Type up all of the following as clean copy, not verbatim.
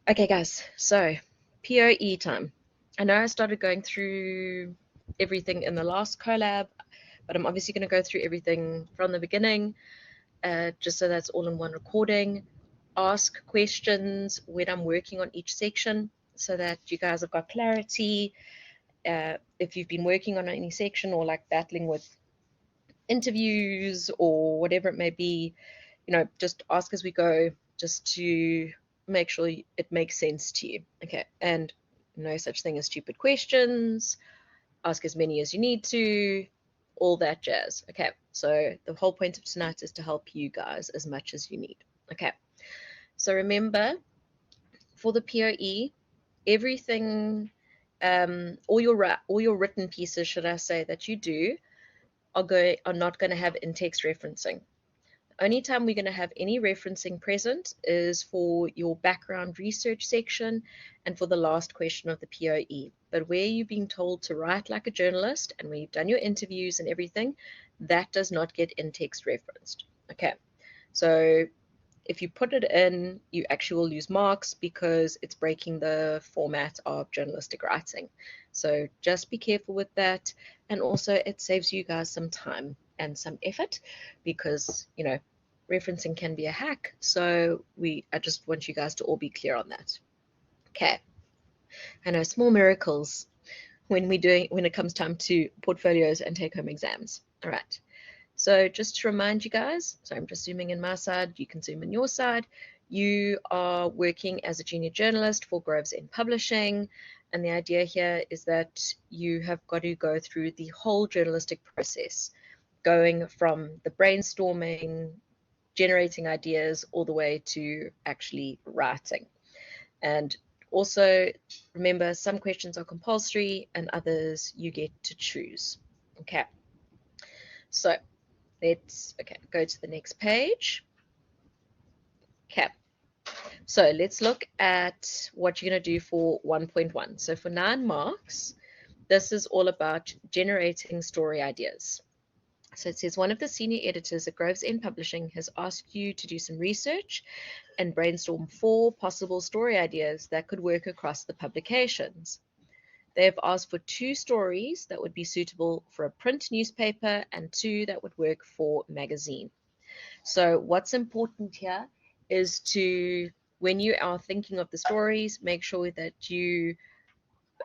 Okay, guys, so POE time. I know I started going through everything in the last collab, but I'm obviously going to go through everything from the beginning, just so that's all in one recording. Ask questions when I'm working on each section so that you guys have got clarity. If you've been working on any section or like battling with interviews or whatever it may be, just ask as we go, just to make sure it makes sense to you. Okay, and no such thing as stupid questions. Ask as many as you need to, all that jazz. Okay, so the whole point of tonight is to help you guys as much as you need. Okay, so remember, for the POE, everything, all your written pieces, should I say, that you do are not going to have in-text referencing. Only time we're going to have any referencing present is for your background research section and for the last question of the POE. But where you're being told to write like a journalist and where you've done your interviews and everything, that does not get in-text referenced. Okay, so if you put it in, you actually will lose marks because it's breaking the format of journalistic writing. So just be careful with that. And also it saves you guys some time and some effort because, referencing can be a hack. So I just want you guys to all be clear on that. Okay. I know, small miracles when it comes time to portfolios and take home exams. All right. So just to remind you guys, so I'm just zooming in my side, you can zoom in your side. You are working as a junior journalist for Groves End Publishing, and the idea here is that you have got to go through the whole journalistic process, going from the brainstorming, generating ideas, all the way to actually writing. And also remember, some questions are compulsory and others you get to choose. Okay, so let's go to the next page. Okay, so let's look at what you're going to do for 1.1. So for 9 marks, this is all about generating story ideas. So it says one of the senior editors at Groves End Publishing has asked you to do some research and brainstorm 4 possible story ideas that could work across the publications. They have asked for 2 stories that would be suitable for a print newspaper and 2 that would work for magazine. So what's important here is to, when you are thinking of the stories, make sure that you,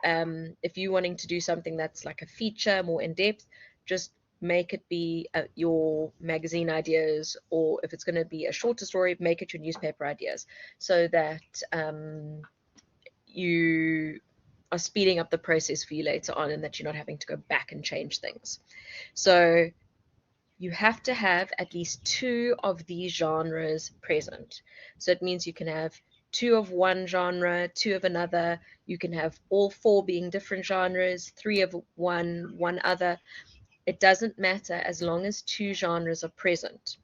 if you're wanting to do something that's like a feature, more in depth, just make it be your magazine ideas, or if it's going to be a shorter story, make it your newspaper ideas, so that you are speeding up the process for you later on and that you're not having to go back and change things. So you have to have at least 2 of these genres present. So it means you can have 2 of one genre, 2 of another. You can have all 4 being different genres, 3 of one other. It doesn't matter as long as 2 genres are present.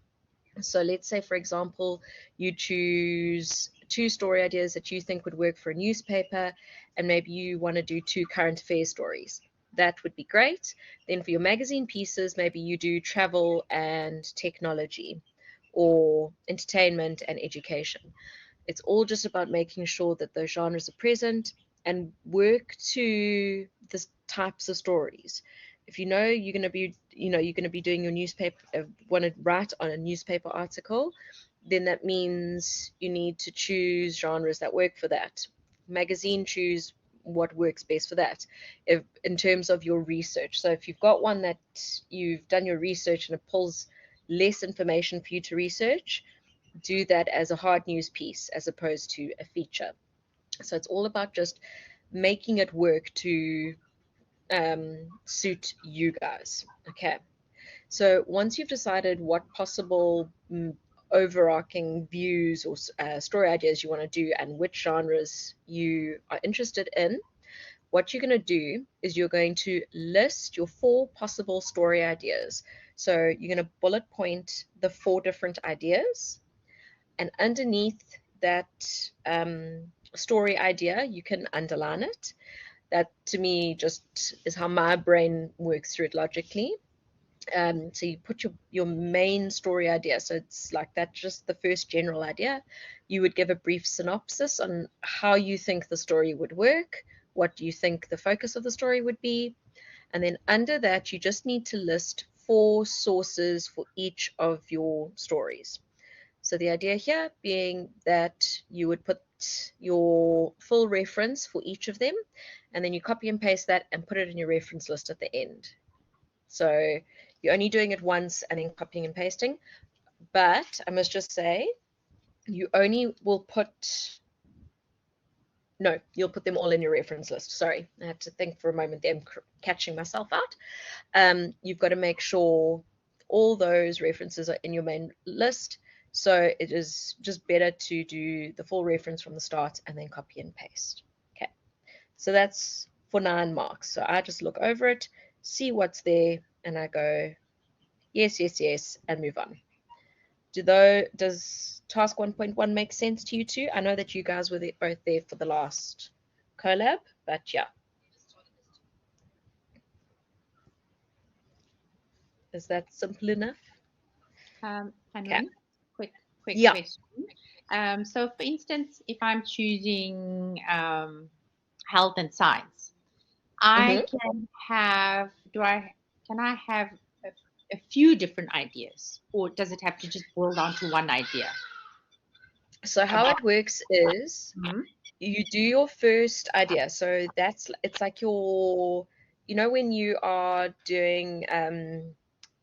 So let's say, for example, you choose 2 story ideas that you think would work for a newspaper, and maybe you want to do 2 current affairs stories. That would be great. Then for your magazine pieces, maybe you do travel and technology, or entertainment and education. It's all just about making sure that those genres are present and work to the types of stories. If you know you're going to be, doing your newspaper, want to write on a newspaper article, then that means you need to choose genres that work for that. Magazine, choose what works best for that, if in terms of your research. So if you've got one that you've done your research and it pulls less information for you to research, do that as a hard news piece as opposed to a feature. So it's all about just making it work to suit you guys. Okay, so once you've decided what possible overarching views or story ideas you want to do and which genres you are interested in, what you're going to do is you're going to list your 4 possible story ideas. So you're going to bullet point the 4 different ideas, and underneath that story idea, you can underline it. That to me just is how my brain works through it logically. So you put your main story idea. So it's like that, just the first general idea. You would give a brief synopsis on how you think the story would work, what you think the focus of the story would be. And then under that, you just need to list 4 sources for each of your stories. So the idea here being that you would put your full reference for each of them, and then you copy and paste that and put it in your reference list at the end. So you're only doing it once and then copying and pasting. But I must just say, you only will put, no, you'll put them all in your reference list. Sorry, I had to think for a moment there. I'm catching myself out. You've got to make sure all those references are in your main list. So it is just better to do the full reference from the start and then copy and paste. Okay, so that's for 9 marks. So I just look over it, see what's there, and I go, yes, yes, yes, and move on. Does task 1.1 make sense to you too? I know that you guys were both there for the last collab, but yeah. Is that simple enough? Henry, Okay. quick Yeah. question. So for instance, if I'm choosing health and science, I Mm-hmm. can I have a few different ideas, or does it have to just boil down to one idea So how about? it works is Mhm. you do your first idea. So it's like when you are doing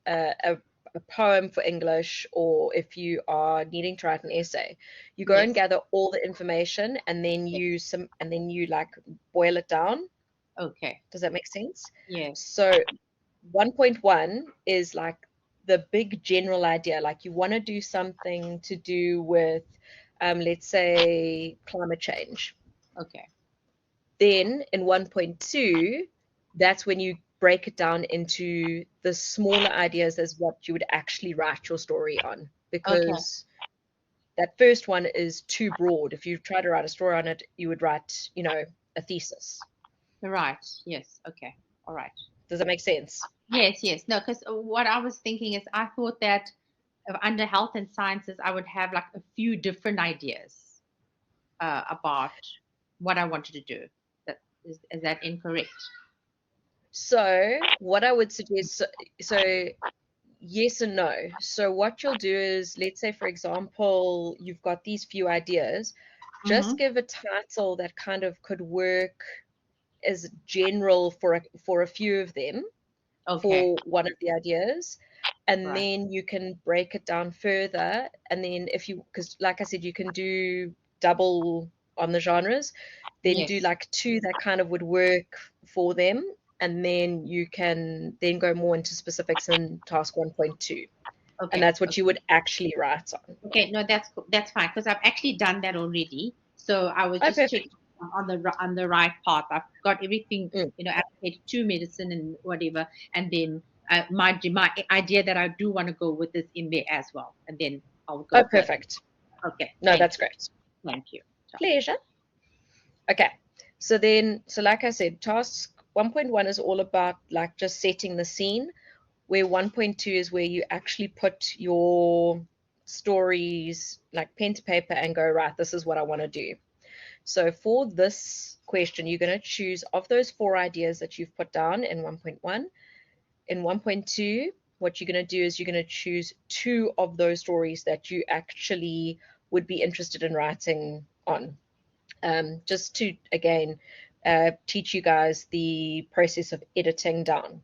a poem for English, or if you are needing to write an essay, you go and Yes. gather all the information and then Yes. you like boil it down. Okay. Does that make sense? Yes. So 1.1 is like the big general idea. Like you want to do something to do with, let's say, climate change. Okay. Then in 1.2, that's when you break it down into the smaller ideas as what you would actually write your story on. Okay. Because that first one is too broad. If you try to write a story on it, you would write, a thesis. Right. Yes. Okay. All right. Does that make sense? Yes. Yes. No, because what I was thinking is I thought that under health and sciences, I would have like a few different ideas about what I wanted to do. Is that incorrect? So, what I would suggest, so yes and no. So, what you'll do is, let's say, for example, you've got these few ideas, Mm-hmm. just give a title that kind of could work as general for a few of them, Okay. for one of the ideas, and Right. then you can break it down further. And then because like I said, you can do double on the genres, then do Yes. like 2 that kind of would work for them, and then you can then go more into specifics in task 1.2, and Okay. that's what you would actually write on. Okay. No, that's cool. That's fine because I've actually done that already. So I was Oh, just perfect. checking on the right path. I've got everything, Mm. allocated to medicine and whatever, and then my idea that I do want to go with is in there as well, and then I'll Oh, go further. perfect. Okay. No, that's great. Thank you. So, Pleasure. Okay. So like I said, task 1.1 is all about like just setting the scene, where 1.2 is where you actually put your stories like pen to paper and go, right, this is what I want to do. So for this question, you're going to choose of those 4 ideas that you've put down in 1.1. In 1.2, what you're going to do is you're going to choose 2 of those stories that you actually would be interested in writing on. Just to, again, teach you guys the process of editing down.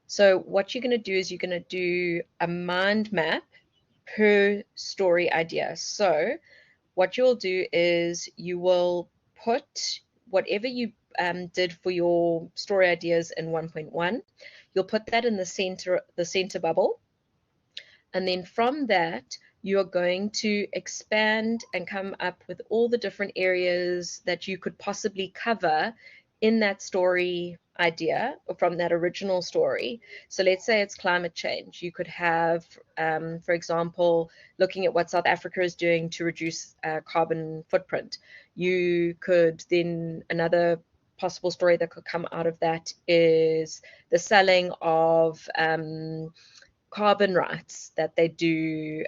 So what you're going to do is you're going to do a mind map per story idea. So what you'll do is you will put whatever you did for your story ideas in 1.1, you'll put that in the center bubble, and then from that, you're going to expand and come up with all the different areas that you could possibly cover in that story idea or from that original story. So let's say it's climate change. You could have, for example, looking at what South Africa is doing to reduce carbon footprint. You could then, another possible story that could come out of that is the selling of carbon rights that they do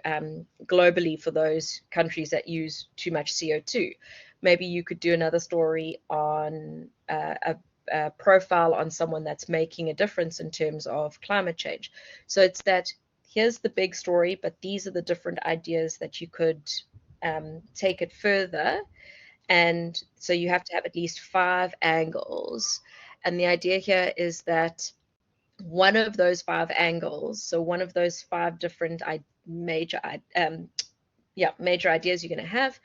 globally for those countries that use too much CO2. Maybe you could do another story on a profile on someone that's making a difference in terms of climate change. So it's that here's the big story, but these are the different ideas that you could take it further. And so you have to have at least 5 angles. And the idea here is that one of those 5 angles, so one of those 5 different major ideas you're going to have,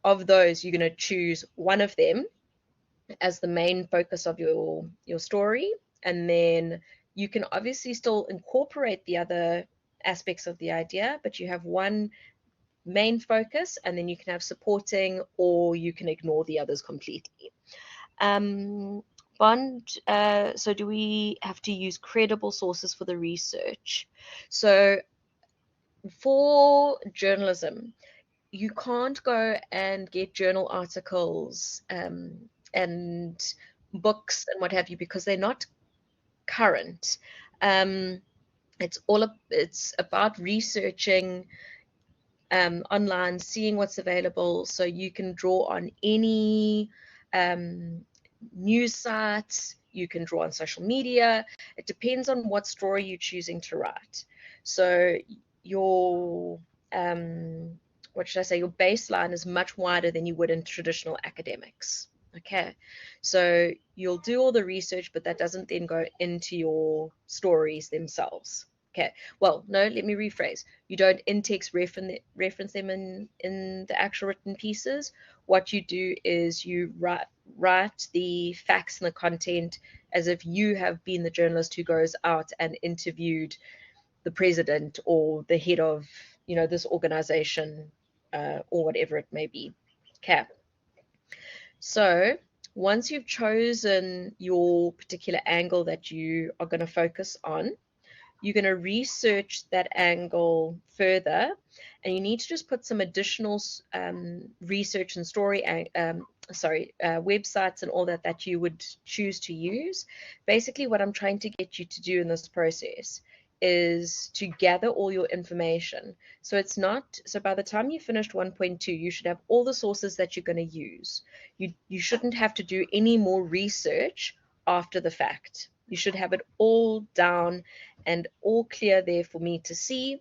of those you're going to choose one of them as the main focus of your story, and then you can obviously still incorporate the other aspects of the idea, but you have one main focus, and then you can have supporting, or you can ignore the others completely. Bond, so do we have to use credible sources for the research? So for journalism, you can't go and get journal articles and books and what have you, because they're not current. It's about researching online, seeing what's available, so you can draw on any news sites, you can draw on social media. It depends on what story you're choosing to write. So your what should I say, your baseline is much wider than you would in traditional academics. Okay, so you'll do all the research, but that doesn't then go into your stories themselves. Okay, well, no, let me rephrase. You don't in-text reference them in the actual written pieces. What you do is you write the facts and the content as if you have been the journalist who goes out and interviewed the president or the head of, this organization or whatever it may be. Okay. So once you've chosen your particular angle that you are going to focus on, you're going to research that angle further, and you need to just put some additional research and story websites and all that you would choose to use. Basically, what I'm trying to get you to do in this process is to gather all your information. So by the time you finished 1.2, you should have all the sources that you're going to use. You shouldn't have to do any more research after the fact. You should have it all down and all clear there for me to see.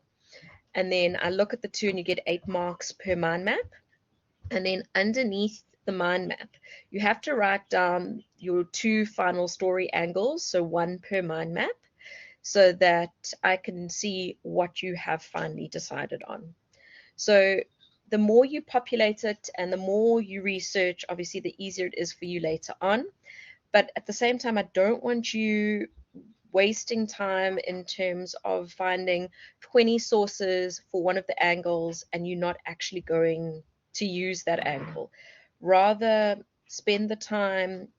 And then I look at the 2 and you get 8 marks per mind map. And then underneath the mind map, you have to write down your 2 final story angles, so 1 per mind map, so that I can see what you have finally decided on. So the more you populate it and the more you research, obviously the easier it is for you later on. But at the same time, I don't want you wasting time in terms of finding 20 sources for one of the angles and you're not actually going to use that angle. Rather, spend the time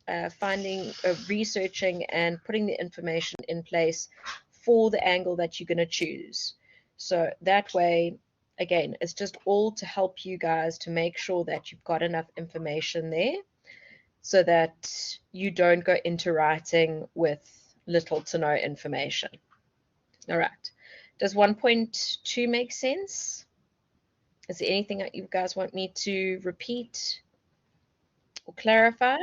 researching and putting the information in place for the angle that you're going to choose. So that way, again, it's just all to help you guys to make sure that you've got enough information there, so that you don't go into writing with little to no information. All right. Does 1.2 make sense? Is there anything that you guys want me to repeat or clarify?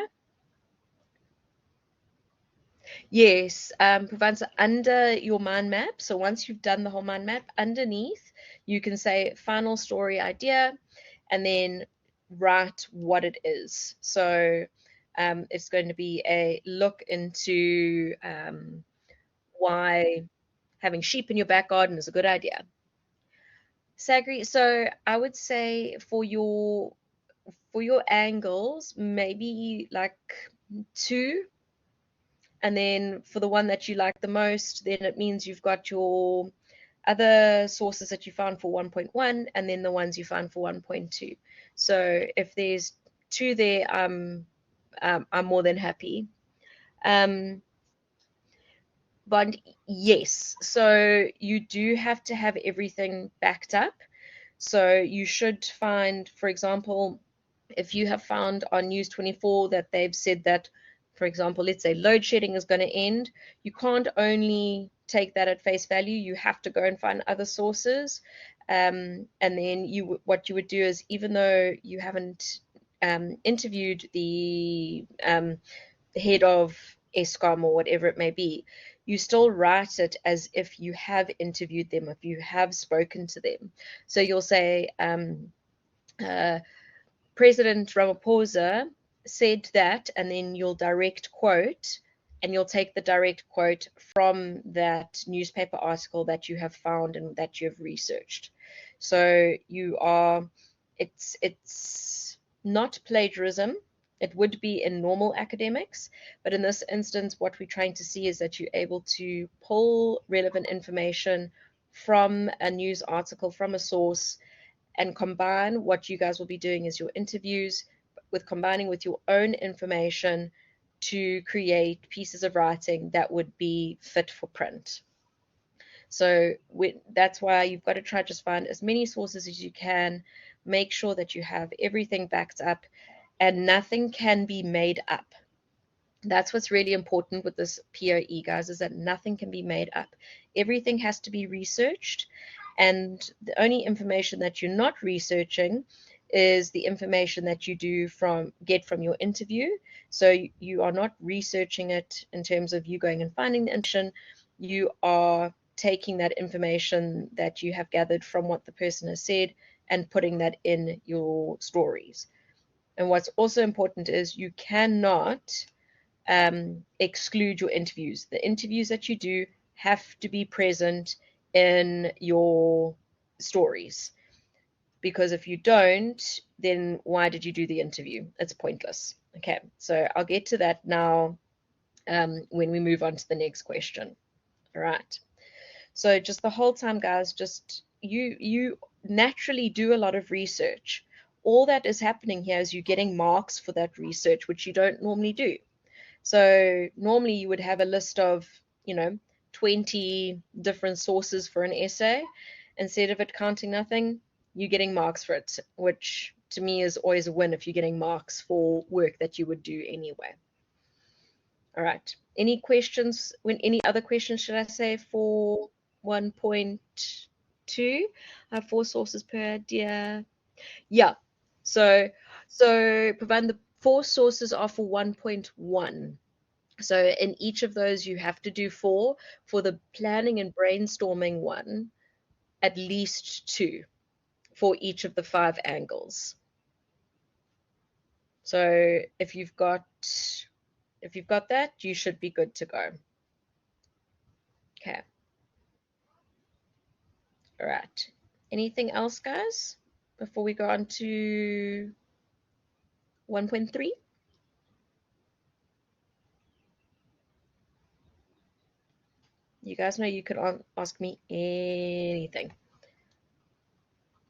Yes, provides under your mind map. So once you've done the whole mind map, underneath you can say final story idea and then write what it is. So it's going to be a look into why having sheep in your back garden is a good idea. Sagri, so I would say for your angles, maybe like 2. And then for the one that you like the most, then it means you've got your other sources that you found for 1.1 and then the ones you found for 1.2. So if there's 2 there, I'm more than happy. But yes, so you do have to have everything backed up. So you should find, for example, if you have found on News 24 that they've said that For example, let's say load shedding is going to end. You can't only take that at face value. You have to go and find other sources. And then what you would do is, even though you haven't interviewed the head of ESCOM or whatever it may be, you still write it as if you have interviewed them, if you have spoken to them. So you'll say, President Ramaphosa said that, and then you'll direct quote, and you'll take the direct quote from that newspaper article that you have found and that you have researched. So it's not plagiarism. It would be in normal academics, but in this instance, what we're trying to see is that you're able to pull relevant information from a news article, from a source, and combine what you guys will be doing as your interviews with combining with your own information to create pieces of writing that would be fit for print. So that's why you've got to try just find as many sources as you can, make sure that you have everything backed up, and nothing can be made up. That's what's really important with this POE, guys, is that nothing can be made up. Everything has to be researched, and the only information that you're not researching is the information that you get from your interview. So you are not researching it in terms of you going and finding the information. You are taking that information that you have gathered from what the person has said and putting that in your stories. And what's also important is you cannot exclude your interviews. The interviews that you do have to be present in your stories, because if you don't, then why did you do the interview? It's pointless. Okay, so I'll get to that now when we move on to the next question. All right. So just the whole time, guys, just you naturally do a lot of research. All that is happening here is you're getting marks for that research, which you don't normally do. So normally you would have a list of, 20 different sources for an essay. Instead of it counting nothing, you're getting marks for it, which to me is always a win if you're getting marks for work that you would do anyway. All right. Any questions? Any other questions, should I say, for 1.2? I have 4 sources per idea. Yeah. So provide the 4 sources are for 1.1. So in each of those, you have to do 4. For the planning and brainstorming one, at least 2 for each of the 5 angles. So if you've got that, you should be good to go. Okay. All right. Anything else, guys, before we go on to 1.3? You guys know you can ask me anything.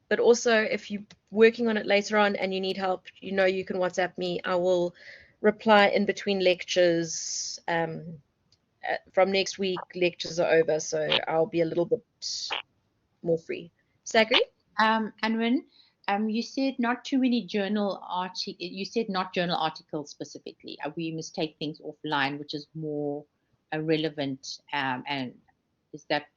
But also, if you're working on it later on and you need help, you can WhatsApp me. I will reply in between lectures. From next week, lectures are over, so I'll be a little bit more free. Sagri? Anwin, you said not too many journal articles. You said not journal articles specifically. We must take things offline, which is more relevant. And is that?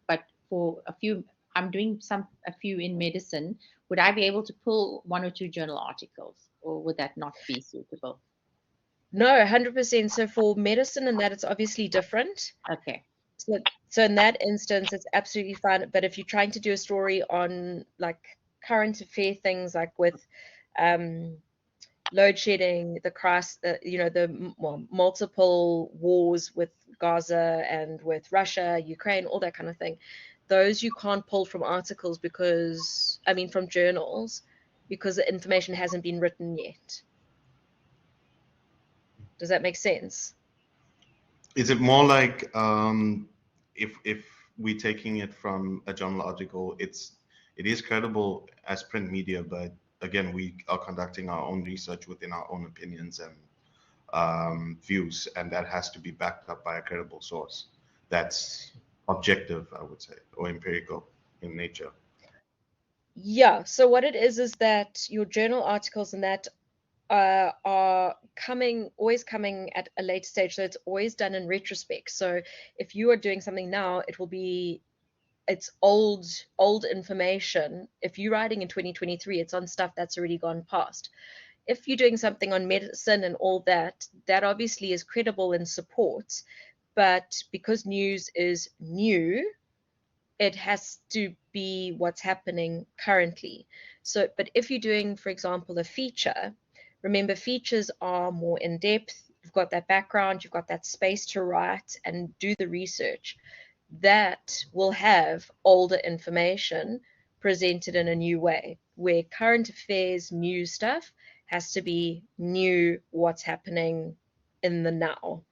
But for a few, I'm doing a few in medicine. Would I be able to pull 1 or 2 journal articles, or would that not be suitable? No, 100%. So for medicine and that, it's obviously different. Okay. So in that instance, it's absolutely fine. But if you're trying to do a story on like current affair things, like with load shedding, the multiple wars with Gaza and with Russia, Ukraine, all that kind of thing, those you can't pull from articles from journals, because the information hasn't been written yet. Does that make sense? Is it more like if we're taking it from a journal article, it is credible as print media, but again, we are conducting our own research within our own opinions and views, and that has to be backed up by a credible source that's objective, I would say, or empirical in nature. Yeah. So what it is that your journal articles and that are always coming at a later stage, so it's always done in retrospect. So if you are doing something now, it's old information. If you're writing in 2023, it's on stuff that's already gone past. If you're doing something on medicine and all that, that obviously is credible and supports, but because news is new, it has to be what's happening currently. So, but if you're doing, for example, a feature, remember features are more in depth. You've got that background, you've got that space to write and do the research. That will have older information presented in a new way, where current affairs, new stuff has to be new, what's happening in the now.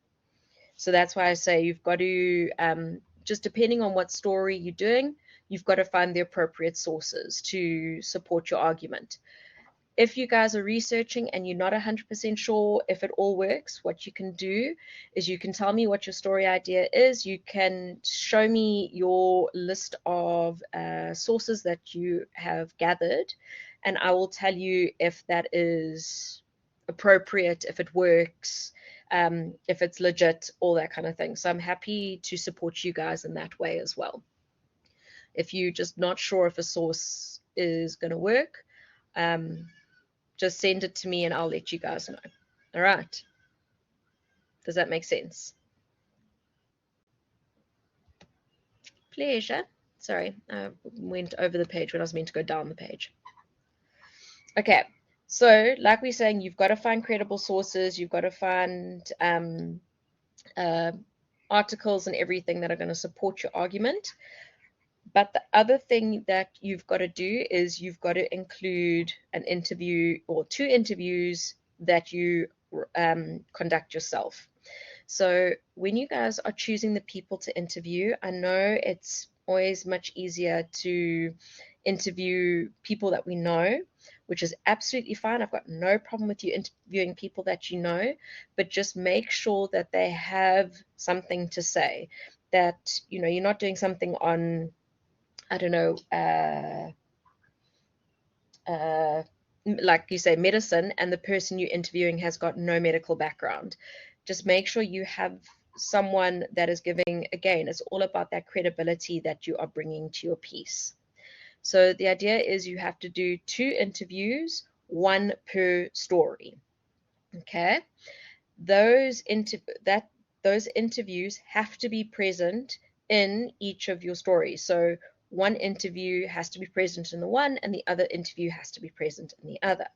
So that's why I say you've got to, just depending on what story you're doing, you've got to find the appropriate sources to support your argument. If you guys are researching and you're not 100% sure if it all works, what you can do is you can tell me what your story idea is. You can show me your list of sources that you have gathered, and I will tell you if that is appropriate, if it works, if it's legit, all that kind of thing. So I'm happy to support you guys in that way as well. If you're just not sure if a source is going to work, just send it to me and I'll let you guys know. All right. Does that make sense? Pleasure. Sorry, I went over the page when I was meant to go down the page. Okay, so like we're saying, you've got to find credible sources. You've got to find articles and everything that are going to support your argument. But the other thing that you've got to do is you've got to include an interview or 2 interviews that you conduct yourself. So when you guys are choosing the people to interview, I know it's always much easier to interview people that we know, which is absolutely fine. I've got no problem with you interviewing people that you know, but just make sure that they have something to say, that, you know, you're not doing something on, I don't know, like you say, medicine, and the person you're interviewing has got no medical background. Just make sure you have someone that is giving, again, it's all about that credibility that you are bringing to your piece. So the idea is you have to do 2 interviews, 1 per story. Okay? Those interviews have to be present in each of your stories. So one interview has to be present in the one and the other interview has to be present in the other.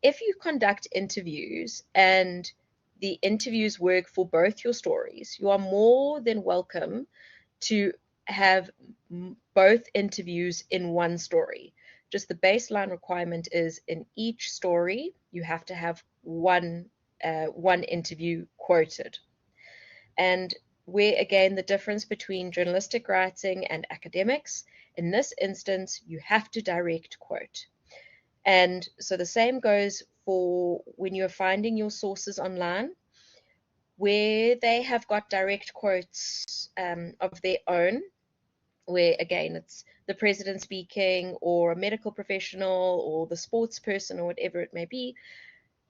If you conduct interviews and the interviews work for both your stories, you are more than welcome to have both interviews in one story. Just the baseline requirement is in each story, you have to have one interview quoted. And where, again, the difference between journalistic writing and academics, in this instance, you have to direct quote. And so the same goes for when you're finding your sources online, where they have got direct quotes of their own, where, again, it's the president speaking or a medical professional or the sports person or whatever it may be,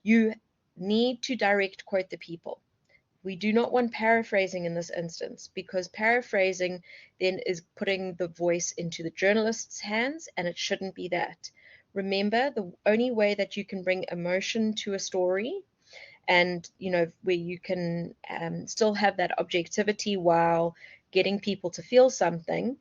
you need to direct quote the people. We do not want paraphrasing in this instance, because paraphrasing then is putting the voice into the journalist's hands, and it shouldn't be that. Remember, the only way that you can bring emotion to a story, and, you know, where you can still have that objectivity while getting people to feel something,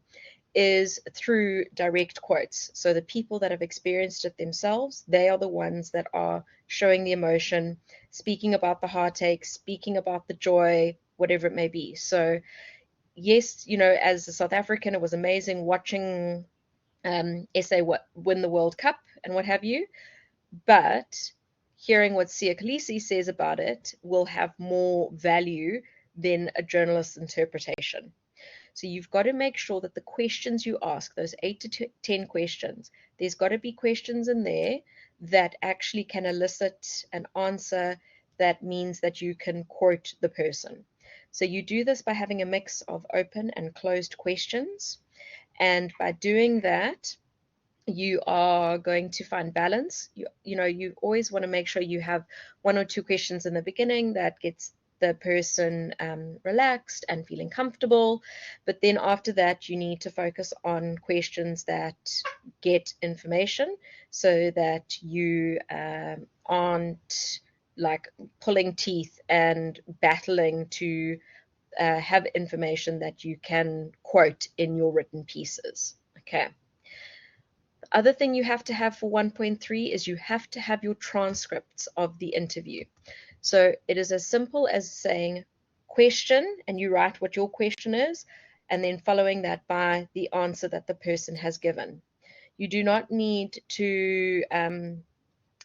is through direct quotes. So the people that have experienced it themselves, they are the ones that are showing the emotion, speaking about the heartache, speaking about the joy, whatever it may be. So yes, you know, as a South African, it was amazing watching SA win the World Cup and what have you, but hearing what Sia Khaleesi says about it will have more value than a journalist's interpretation. So you've got to make sure that the questions you ask, those 8 to 10 questions, there's got to be questions in there that actually can elicit an answer that means that you can quote the person. So you do this by having a mix of open and closed questions. And by doing that, you are going to find balance. You know, you always want to make sure you have 1 or 2 questions in the beginning that gets the person relaxed and feeling comfortable. But then after that, you need to focus on questions that get information so that you aren't like pulling teeth and battling to have information that you can quote in your written pieces. Okay. The other thing you have to have for 1.3 is you have to have your transcripts of the interview. So it is as simple as saying question, and you write what your question is, and then following that by the answer that the person has given. You do not need to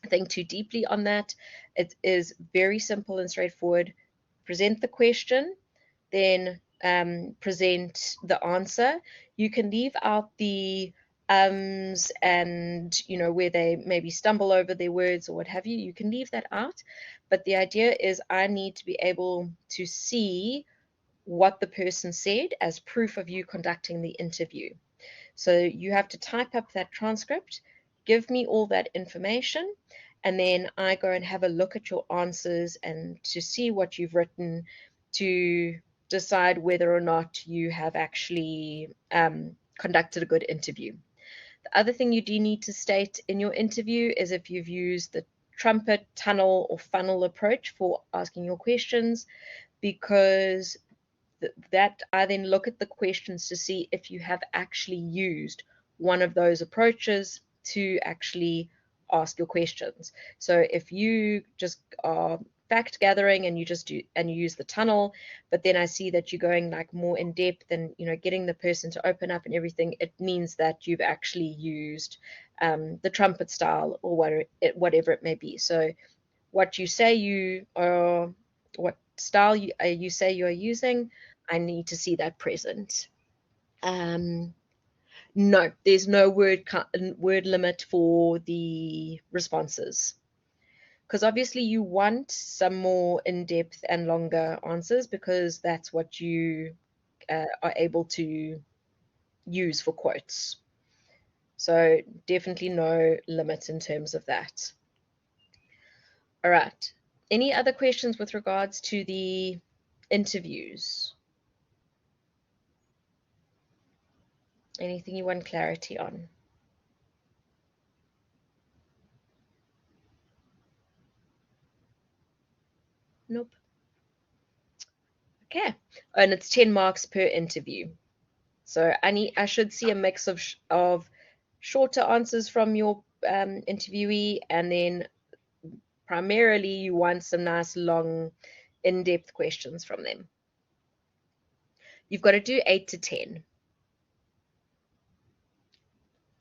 think too deeply on that. It is very simple and straightforward. Present the question, then present the answer. You can leave out the and you know where they maybe stumble over their words or what have you. You can leave that out, but the idea is I need to be able to see what the person said as proof of you conducting the interview. So you have to type up that transcript, give me all that information, and then I go and have a look at your answers and to see what you've written to decide whether or not you have actually conducted a good interview. The other thing you do need to state in your interview is if you've used the trumpet, tunnel, or funnel approach for asking your questions, because that I then look at the questions to see if you have actually used one of those approaches to actually ask your questions. So if you just are fact gathering and you just do and you use the tunnel, but then I see that you're going like more in depth and you know getting the person to open up and everything, it means that you've actually used the trumpet style or whatever it may be. So what you say you are, what style you say you are using, I need to see that present. No, there's no word limit for the responses, because obviously you want some more in-depth and longer answers because that's what you are able to use for quotes. So definitely no limit in terms of that. All right. Any other questions with regards to the interviews? Anything you want clarity on? Nope. Okay. And it's 10 marks per interview. So I should see a mix of shorter answers from your interviewee, and then primarily you want some nice long in-depth questions from them. You've got to do 8 to 10.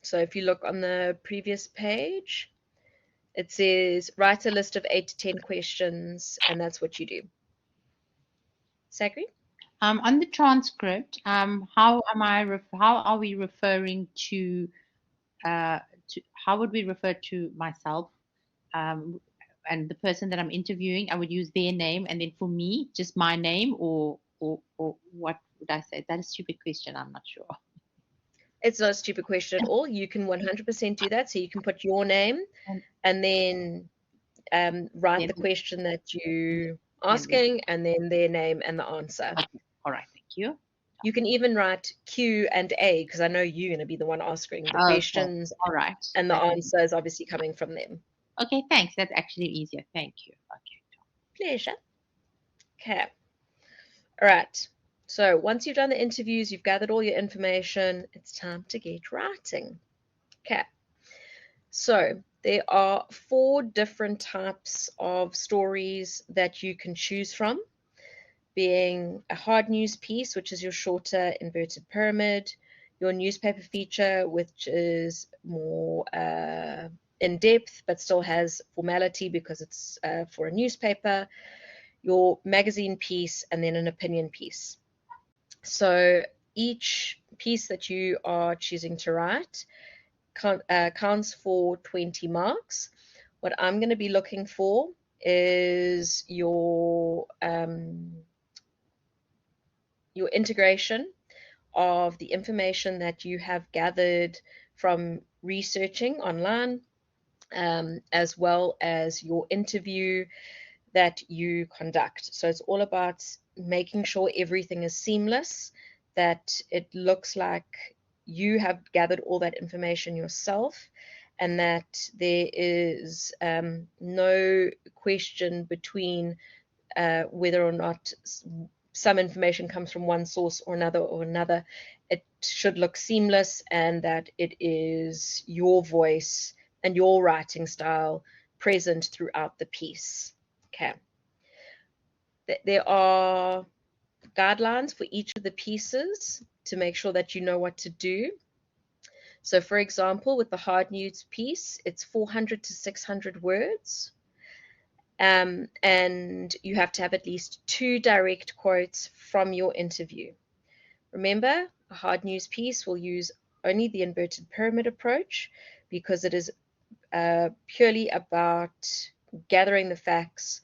So if you look on the previous page, it says write a list of 8 to 10 questions, and that's what you do. Sagri? On the transcript, how are we referring to how would we refer to myself and the person that I'm interviewing? I would use their name, and then for me, just my name, or what would I say? That is a stupid question. I'm not sure. It's not a stupid question at all. You can 100% do that. So you can put your name and then write the question that you're asking and then their name and the answer. Okay. All right. Thank you. You can even write Q and A because I know you're going to be the one answering the questions. All right. And the answer is obviously coming from them. Okay, thanks. That's actually easier. Thank you. Okay. Pleasure. Okay. All right. So once you've done the interviews, you've gathered all your information, it's time to get writing. Okay. So there are 4 different types of stories that you can choose from, being a hard news piece, which is your shorter inverted pyramid, your newspaper feature, which is more in depth but still has formality because it's for a newspaper, your magazine piece, and then an opinion piece. So each piece that you are choosing to write counts for 20 marks. What I'm going to be looking for is your integration of the information that you have gathered from researching online, as well as your interview that you conduct. So it's all about making sure everything is seamless, that it looks like you have gathered all that information yourself, and that there is no question between whether or not some information comes from one source or another. It should look seamless, and that it is your voice and your writing style present throughout the piece. Okay. There are guidelines for each of the pieces to make sure that you know what to do. So for example, with the hard news piece, it's 400 to 600 words. And you have to have at least 2 direct quotes from your interview. Remember, a hard news piece will use only the inverted pyramid approach because it is purely about gathering the facts,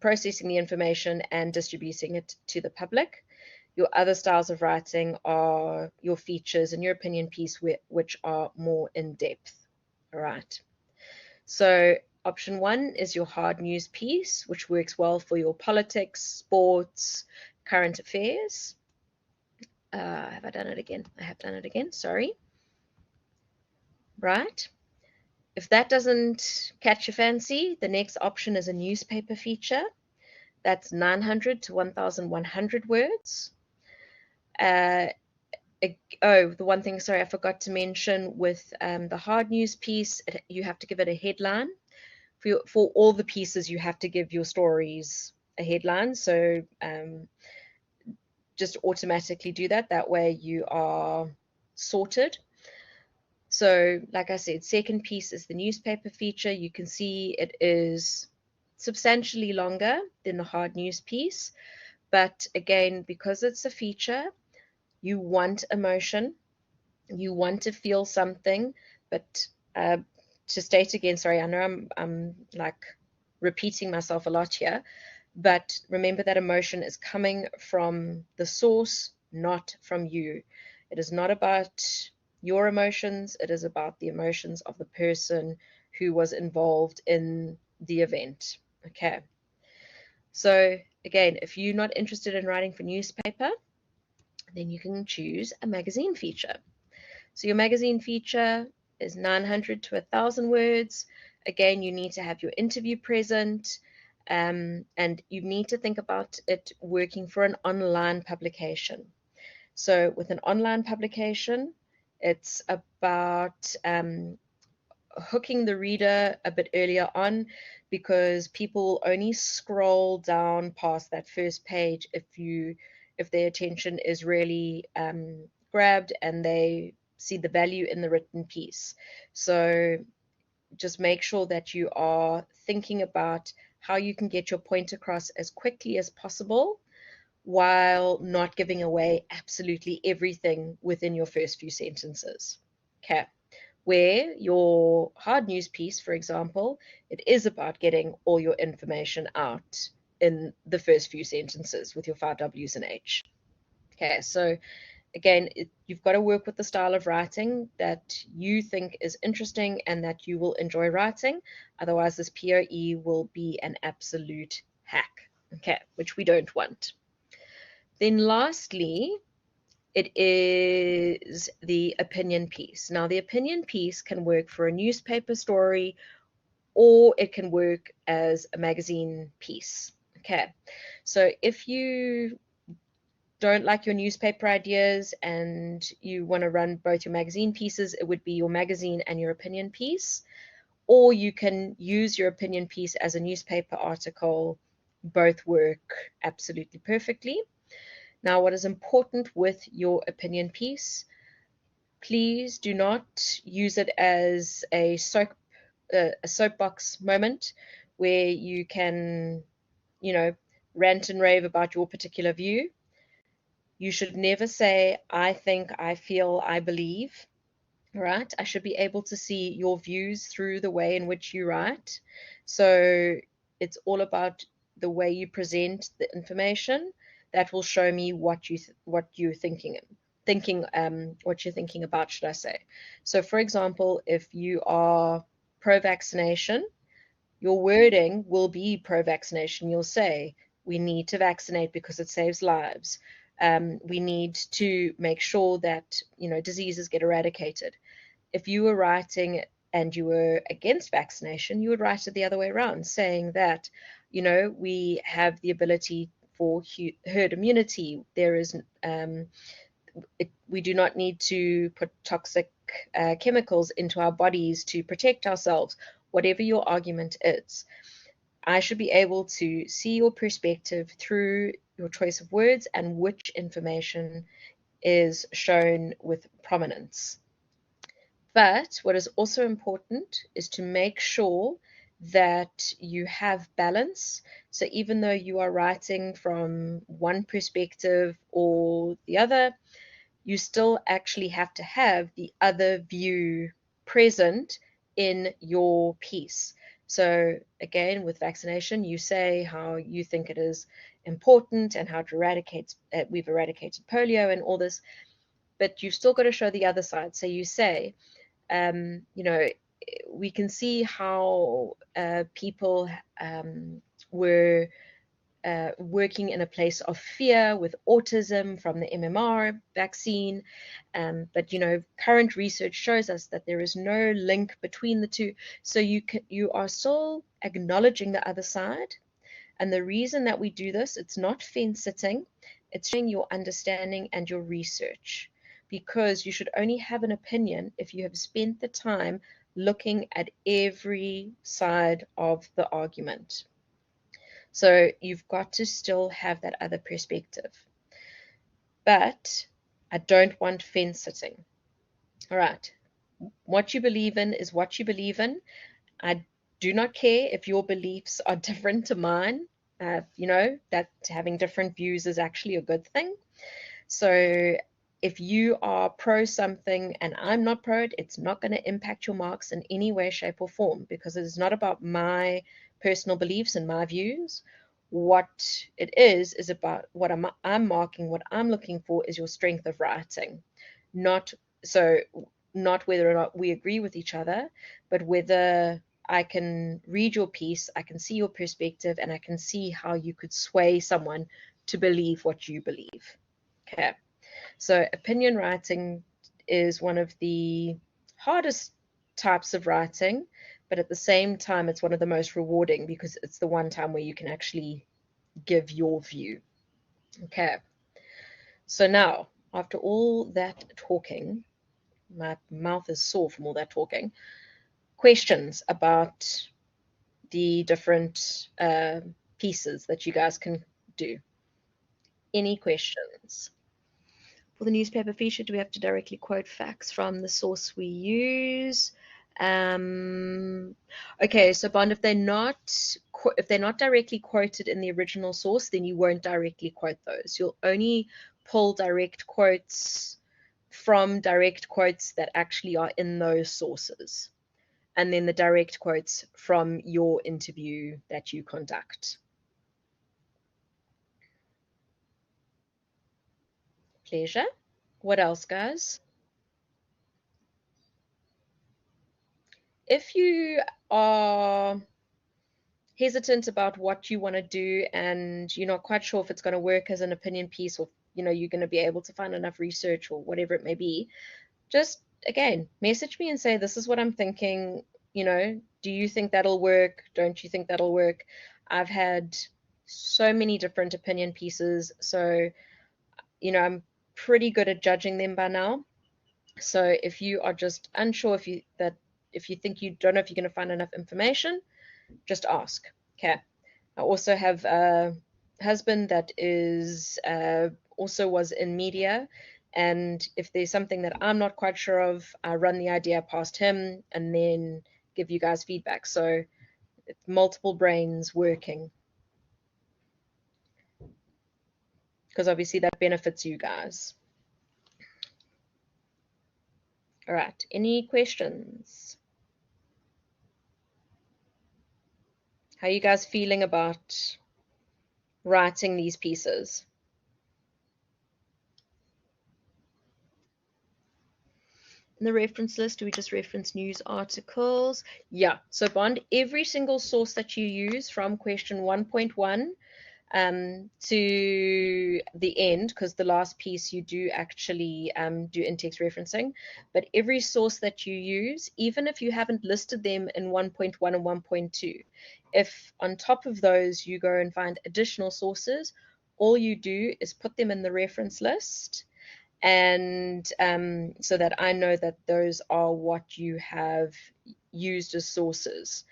processing the information, and distributing it to the public. Your other styles of writing are your features and your opinion piece, which are more in depth. All right. So option 1 is your hard news piece, which works well for your politics, sports, current affairs. Have I done it again? I have done it again. Sorry. Right. If that doesn't catch your fancy, the next option is a newspaper feature. That's 900 to 1,100 words. The one thing, sorry, I forgot to mention with the hard news piece, you have to give it a headline. For all the pieces, you have to give your stories a headline. So just automatically do that. That way you are sorted. So like I said, second piece is the newspaper feature. You can see it is substantially longer than the hard news piece. But again, because it's a feature, you want emotion, you want to feel something. But to state again, sorry, I know I'm like repeating myself a lot here, but remember that emotion is coming from the source, not from you. It is not about your emotions, it is about the emotions of the person who was involved in the event. Okay. So again, if you're not interested in writing for newspaper, then you can choose a magazine feature. So your magazine feature is 900 to 1,000 words. Again, you need to have your interview present, and you need to think about it working for an online publication. So with an online publication, it's about hooking the reader a bit earlier on, because people only scroll down past that first page if their attention is really grabbed and they see the value in the written piece. So just make sure that you are thinking about how you can get your point across as quickly as possible while not giving away absolutely everything within your first few sentences. Okay. Where your hard news piece, for example, it is about getting all your information out in the first few sentences with your 5 W's and H. Okay, so again, you've got to work with the style of writing that you think is interesting and that you will enjoy writing. Otherwise, this POE will be an absolute hack, okay, which we don't want. Then lastly, it is the opinion piece. Now, the opinion piece can work for a newspaper story, or it can work as a magazine piece. Okay, so if you don't like your newspaper ideas and you want to run both your magazine pieces, it would be your magazine and your opinion piece. Or you can use your opinion piece as a newspaper article. Both work absolutely perfectly. Now, what is important with your opinion piece, please do not use it as a soapbox moment where you can, rant and rave about your particular view. You should never say, I think, I feel, I believe. Right? I should be able to see your views through the way in which you write. So it's all about the way you present the information that will show me what you're thinking. thinking, what you're thinking about, should I say. So, for example, if you are pro-vaccination, your wording will be pro-vaccination. You'll say, we need to vaccinate because it saves lives. We need to make sure that, diseases get eradicated. If you were writing and you were against vaccination, you would write it the other way around, saying that, we have the ability for herd immunity. There is, we do not need to put toxic chemicals into our bodies to protect ourselves. Whatever your argument is, I should be able to see your perspective through your choice of words and which information is shown with prominence. But what is also important is to make sure that you have balance. So even though you are writing from one perspective or the other, you still actually have to have the other view present in your piece. So again, with vaccination, you say how you think it is important and how it eradicates, we've eradicated polio and all this, but you've still got to show the other side. So you say, we can see how people were working in a place of fear with autism from the MMR vaccine. But current research shows us that there is no link between the two. So you are still acknowledging the other side. And the reason that we do this, it's not fence sitting, it's showing your understanding and your research. Because you should only have an opinion if you have spent the time looking at every side of the argument. So you've got to still have that other perspective. But I don't want fence sitting. All right. What you believe in is what you believe in. I do not care if your beliefs are different to mine. That having different views is actually a good thing. So if you are pro something and I'm not pro it, it's not going to impact your marks in any way, shape, or form, because it is not about my personal beliefs and my views. What it is about what I'm marking, what I'm looking for is your strength of writing. Not whether or not we agree with each other, but whether I can read your piece, I can see your perspective, and I can see how you could sway someone to believe what you believe. Okay, so opinion writing is one of the hardest types of writing, but at the same time, it's one of the most rewarding because it's the one time where you can actually give your view. Okay, so now, after all that talking, my mouth is sore from all that talking, questions about the different pieces that you guys can do. Any questions? For the newspaper feature, do we have to directly quote facts from the source we use? Okay, so Bond, if they're not directly quoted in the original source, then you won't directly quote those. You'll only pull direct quotes from direct quotes that actually are in those sources, and then the direct quotes from your interview that you conduct. Pleasure. What else, guys? If you are hesitant about what you want to do and you're not quite sure if it's going to work as an opinion piece, or you're going to be able to find enough research or whatever it may be, just again message me and say, this is what I'm thinking. Do you think that'll work? Don't you think that'll work? I've had so many different opinion pieces, so I'm pretty good at judging them by now. So if you are just unsure, if you think you don't know if you're going to find enough information, just ask. Okay. I also have a husband that is also was in media, and if there's something that I'm not quite sure of, I run the idea past him and then give you guys feedback. So it's multiple brains working, because obviously that benefits you guys. All right, any questions? How are you guys feeling about writing these pieces? in the reference list? Do we just reference news articles? Yeah, so Bond, every single source that you use from question 1.1 to the end, because the last piece you do actually do in-text referencing, but every source that you use, even if you haven't listed them in 1.1 and 1.2, if on top of those you go and find additional sources, all you do is put them in the reference list, and so that I know that those are what you have used as sources.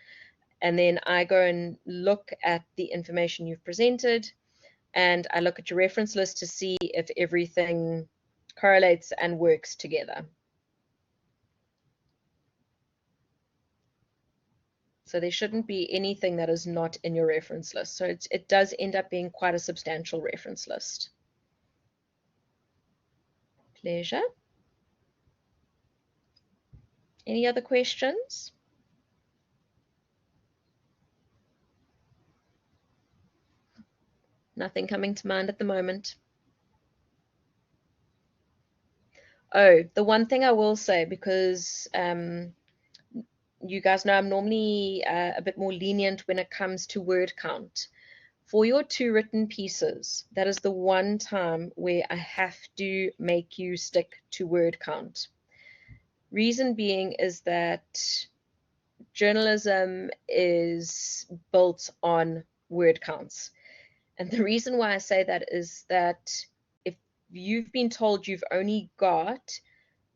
And then I go and look at the information you've presented, and I look at your reference list to see if everything correlates and works together. So there shouldn't be anything that is not in your reference list. So it does end up being quite a substantial reference list. Pleasure. Any other questions? Nothing coming to mind at the moment. Oh, the one thing I will say, because you guys know I'm normally a bit more lenient when it comes to word count. For your 2 written pieces, that is the one time where I have to make you stick to word count. Reason being is that journalism is built on word counts. And the reason why I say that is that if you've been told you've only got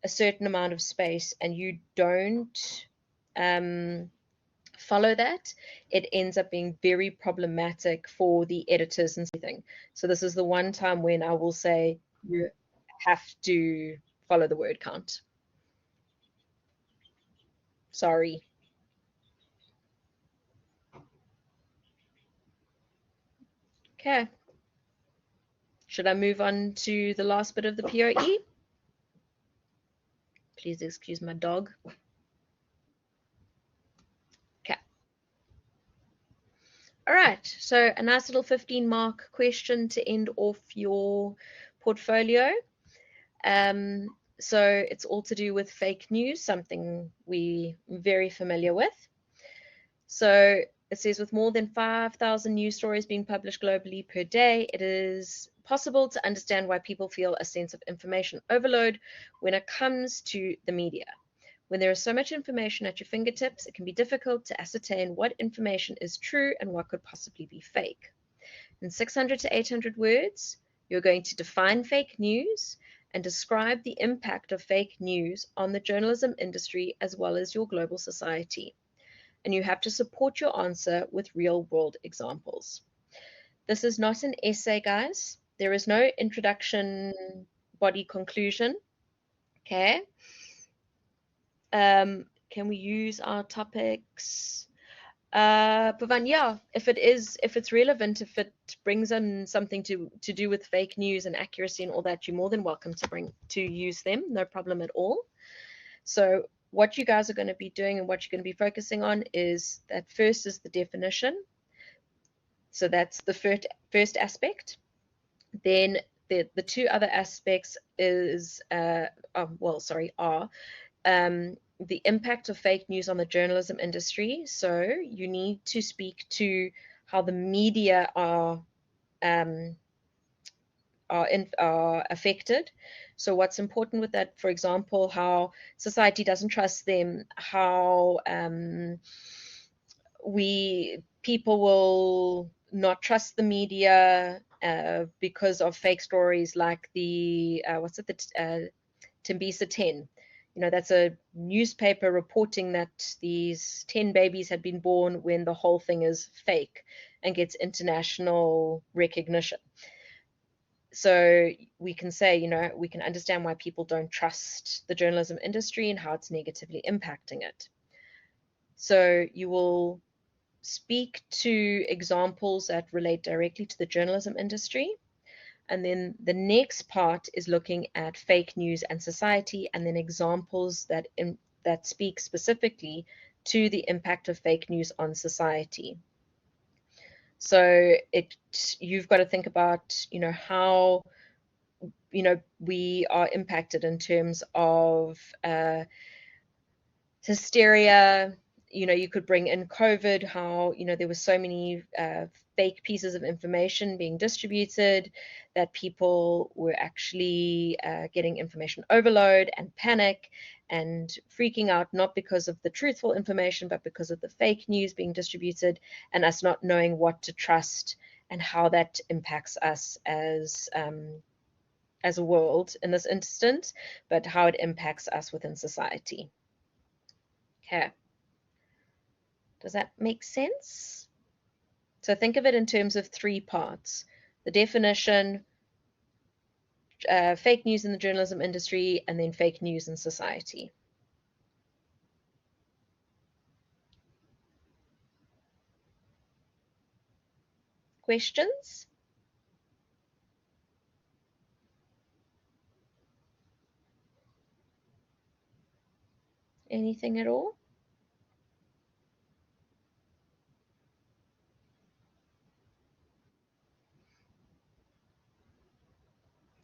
a certain amount of space and you don't follow that, it ends up being very problematic for the editors and everything. So this is the one time when I will say you have to follow the word count. Sorry. Okay. Should I move on to the last bit of the POE? Please excuse my dog. Okay. All right. So a nice little 15-mark question to end off your portfolio. So it's all to do with fake news, something we're very familiar with. So it says, with more than 5,000 news stories being published globally per day, it is possible to understand why people feel a sense of information overload when it comes to the media. When there is so much information at your fingertips, it can be difficult to ascertain what information is true and what could possibly be fake. In 600 to 800 words, you're going to define fake news and describe the impact of fake news on the journalism industry as well as your global society. And you have to support your answer with real-world examples. This is not an essay, guys. There is no introduction, body, conclusion. Okay. Can we use our topics? Pavan, yeah, if it's relevant, if it brings in something to do with fake news and accuracy and all that, you're more than welcome to use them. No problem at all. So what you guys are going to be doing and what you're going to be focusing on is that first is the definition. So that's the first aspect. Then the 2 other aspects is are the impact of fake news on the journalism industry. So you need to speak to how the media are affected. So what's important with that, for example, how society doesn't trust them, how people will not trust the media because of fake stories like the Tembisa 10. You know, that's a newspaper reporting that these 10 babies had been born when the whole thing is fake and gets international recognition. So we can say, you know, we can understand why people don't trust the journalism industry and how it's negatively impacting it. So you will speak to examples that relate directly to the journalism industry. And then the next part is looking at fake news and society, and then examples that speak specifically to the impact of fake news on society. So you've got to think about, you know, how we are impacted in terms of hysteria. You could bring in COVID, how, there were so many fake pieces of information being distributed that people were actually getting information overload and panic and freaking out, not because of the truthful information, but because of the fake news being distributed, and us not knowing what to trust and how that impacts us as a world in this instance, but how it impacts us within society. Okay. Does that make sense? So think of it in terms of 3 parts: the definition, fake news in the journalism industry, and then fake news in society. Questions? Anything at all?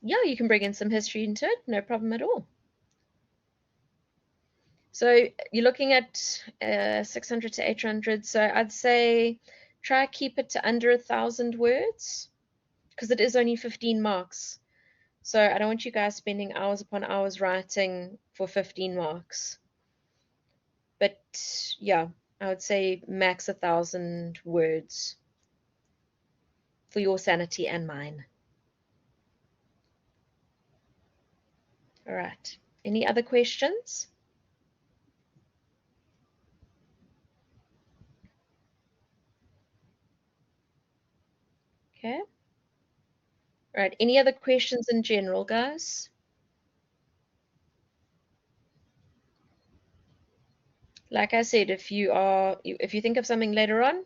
Yeah, you can bring in some history into it, no problem at all. So you're looking at 600 to 800. So I'd say try keep it to under 1,000 words, because it is only 15 marks. So I don't want you guys spending hours upon hours writing for 15 marks. But yeah, I would say max 1,000 words for your sanity and mine. All right. Any other questions? Okay. All right. Any other questions in general, guys? Like I said, if you think of something later on,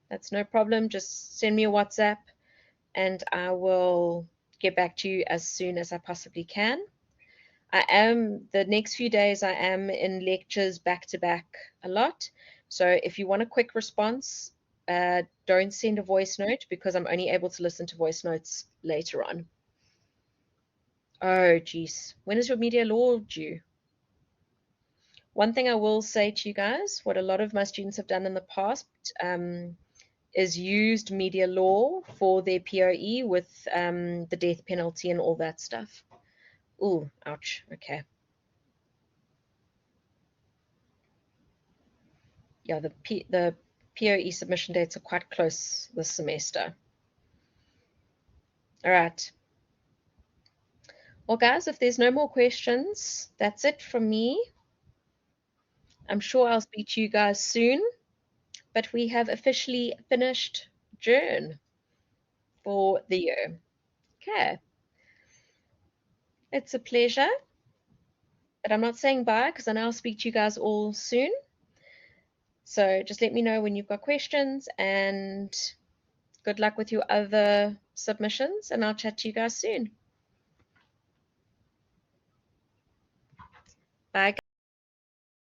that's no problem. Just send me a WhatsApp and I will get back to you as soon as I possibly can. The next few days, I am in lectures back to back a lot. So if you want a quick response, don't send a voice note, because I'm only able to listen to voice notes later on. Oh, geez. When is your media law due? One thing I will say to you guys, what a lot of my students have done in the past is used media law for their POE with the death penalty and all that stuff. Ooh, ouch. Okay. Yeah, the POE submission dates are quite close this semester. All right. Well, guys, if there's no more questions, that's it from me. I'm sure I'll speak to you guys soon, but we have officially finished JRN for the year. Okay. It's a pleasure, but I'm not saying bye, because I know I'll speak to you guys all soon. So just let me know when you've got questions, and good luck with your other submissions, and I'll chat to you guys soon. Bye.